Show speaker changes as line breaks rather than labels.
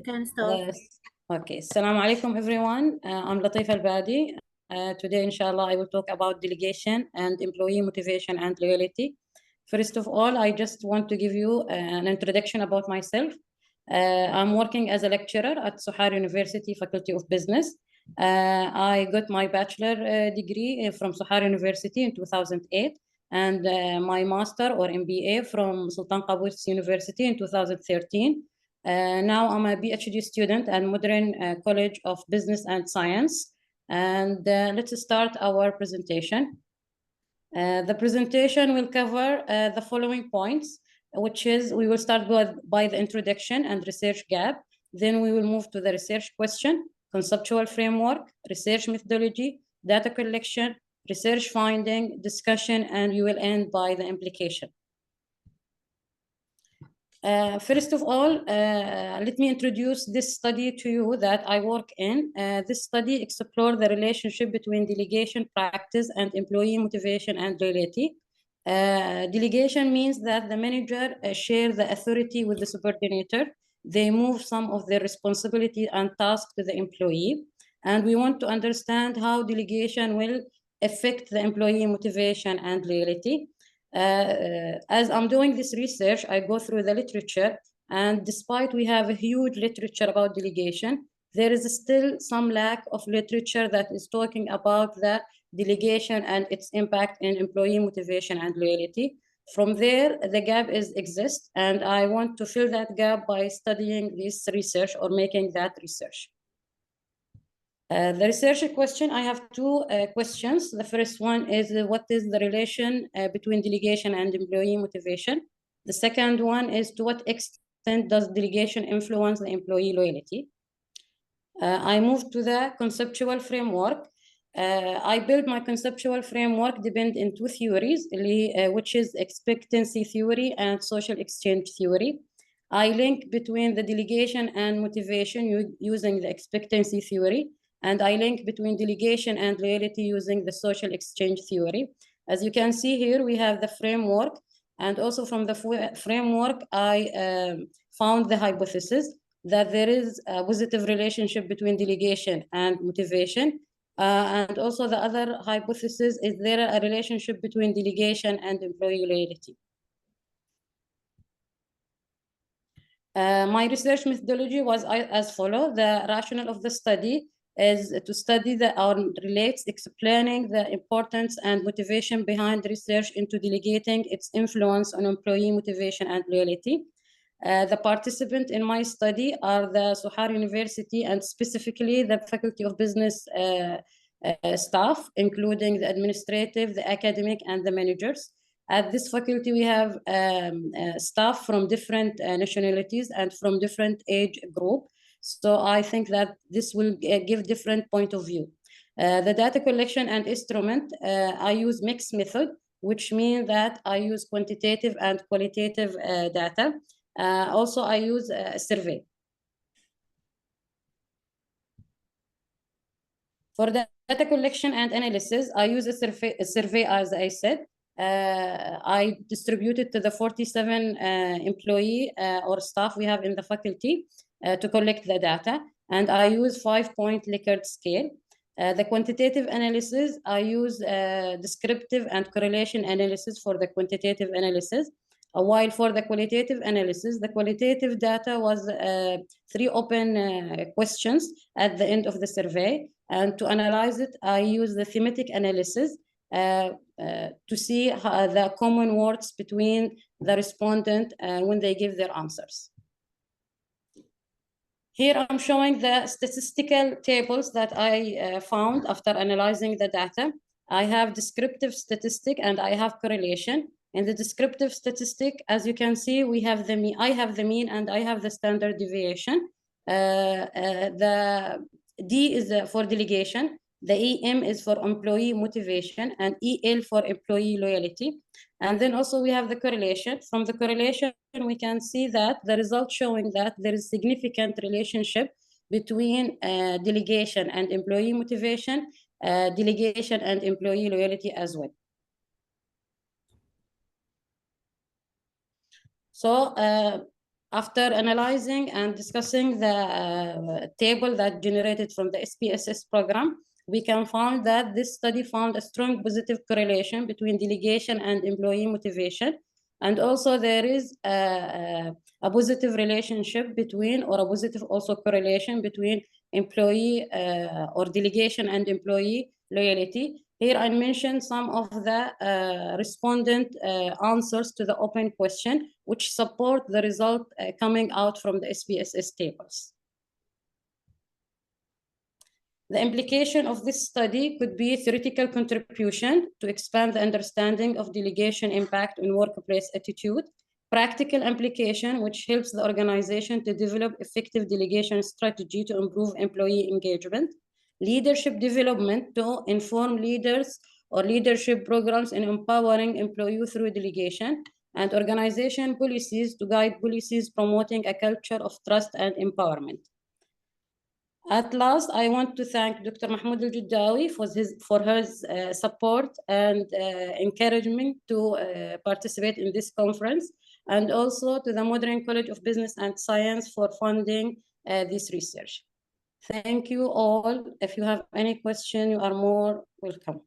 can start.
Okay. Assalamu alaikum, everyone. I'm Latifa Albadi. Today, inshallah, I will talk about delegation and employee motivation and loyalty. First of all, I just want to give you an introduction about myself. I'm working as a lecturer at Sohar University, Faculty of Business. I got my bachelor degree from Sohar University in 2008 and my master or MBA from Sultan Qaboos University in 2013. Now I'm a PhD student at Modern College of Business and Science. And let's start our presentation. The presentation will cover the following points, which is we will start by the introduction and research gap. Then we will move to the research question, conceptual framework, research methodology, data collection, research finding, discussion, and we will end by the implication. First of all, let me introduce this study to you that I work in. This study explored the relationship between delegation practice and employee motivation and loyalty. Delegation means that the manager share the authority with the subordinator. They move some of their responsibility and tasks to the employee. And we want to understand how delegation will affect the employee motivation and loyalty. As I'm doing this research, I go through the literature, and despite we have a huge literature about delegation, there is still some lack of literature that is talking about the delegation and its impact in employee motivation and loyalty. From there, the gap exists, and I want to fill that gap by studying this research or making that research. The research question, I have two questions. The first one is what is the relation between delegation and employee motivation? The second one is to what extent does delegation influence the employee loyalty? I moved to the conceptual framework. I built my conceptual framework depend in two theories, which is expectancy theory and social exchange theory. I link between the delegation and motivation using the expectancy theory. And I link between delegation and loyalty using the social exchange theory. As you can see here, we have the framework. And also from the framework, I found the hypothesis that there is a positive relationship between delegation and motivation. And also the other hypothesis is there a relationship between delegation and employee loyalty. My research methodology was as follows. The rationale of the study is to study relates explaining the importance and motivation behind research into delegating, its influence on employee motivation and loyalty. The participants in my study are the Sohar University and specifically the Faculty of Business staff, including the administrative, the academic, and the managers. At this faculty, we have staff from different nationalities and from different age group. So I think that this will give different point of view. The data collection and instrument, I use mixed method, which means that I use quantitative and qualitative data. Also, I use a survey. For the data collection and analysis, I use a survey as I said. I distributed to the 47 employee or staff we have in the faculty to collect the data, and I use 5-point Likert scale. The quantitative analysis, I use descriptive and correlation analysis for the quantitative analysis. While for the qualitative analysis, the qualitative data was 3 open questions at the end of the survey. And to analyze it, I use the thematic analysis to see the common words between the respondent when they give their answers. Here I'm showing the statistical tables that I found after analyzing the data. I have descriptive statistic and I have correlation. In the descriptive statistic, as you can see, we have the mean. I have the mean and I have the standard deviation. The D is for delegation. The EM is for employee motivation and EL for employee loyalty. And then also we have the correlation. From the correlation, we can see that the results showing that there is significant relationship between delegation and employee motivation, delegation and employee loyalty as well. So After analyzing and discussing the table that generated from the SPSS program, we can find that this study found a strong positive correlation between delegation and employee motivation. And also there is a positive relationship between, or a positive also correlation between employee or delegation and employee loyalty. Here I mentioned some of the respondent answers to the open question, which support the result coming out from the SPSS tables. The implication of this study could be theoretical contribution to expand the understanding of delegation impact on workplace attitude, practical implication, which helps the organization to develop effective delegation strategy to improve employee engagement, leadership development to inform leaders or leadership programs in empowering employees through delegation, and organization policies to guide policies promoting a culture of trust and empowerment. At last, I want to thank Dr. Mahmoud Al-Jiddawi for his support and encouragement to participate in this conference, and also to the Modern College of Business and Science for funding this research. Thank you all. If you have any question, you are more welcome.